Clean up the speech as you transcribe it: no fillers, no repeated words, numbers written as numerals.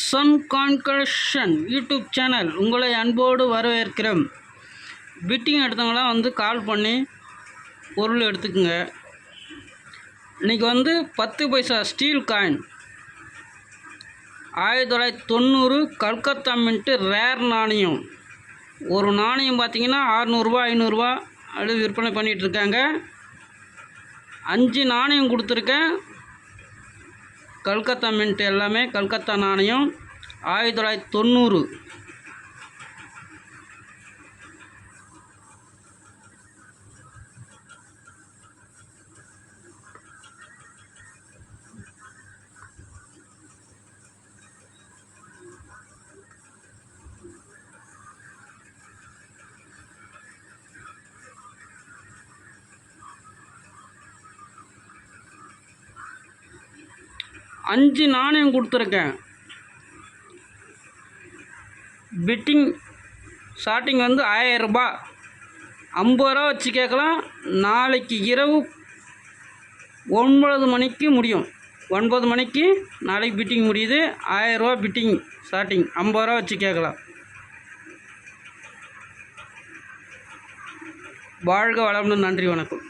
Sun கான்கரேஷன் YouTube channel உங்களை அன்போடு வரவேற்கிறோம். பிட்டிங் எடுத்தவங்களாம் கால் பண்ணி பொருள் எடுத்துக்குங்க. இன்றைக்கி 10 paisa steel coin 1990 Calcutta mint rare நாணயம். ஒரு நாணயம் பார்த்திங்கன்னா 600 ரூபா 500 ரூபா அப்படி விற்பனை பண்ணிகிட்ருக்காங்க. 5 நாணயம் கொடுத்துருக்கேன். கல்கத்தா மின்ட் எல்லாமே கல்கத்தா நாணயம் 1990. அஞ்சு நாணயம் கொடுத்துருக்கேன். பெட்டிங் ஸ்டார்டிங் 1000 ரூபா, 50 ரூபா வச்சு கேட்கலாம். நாளைக்கு இரவு 9 மணிக்கு முடியும். 9 மணிக்கு நாளைக்கு பிட்டிங் முடியுது. 1000 ரூபா பிட்டிங் ஸ்டார்டிங், 50 ரூபா வச்சு கேட்கலாம். வாழ்க வளமுடன். நன்றி, வணக்கம்.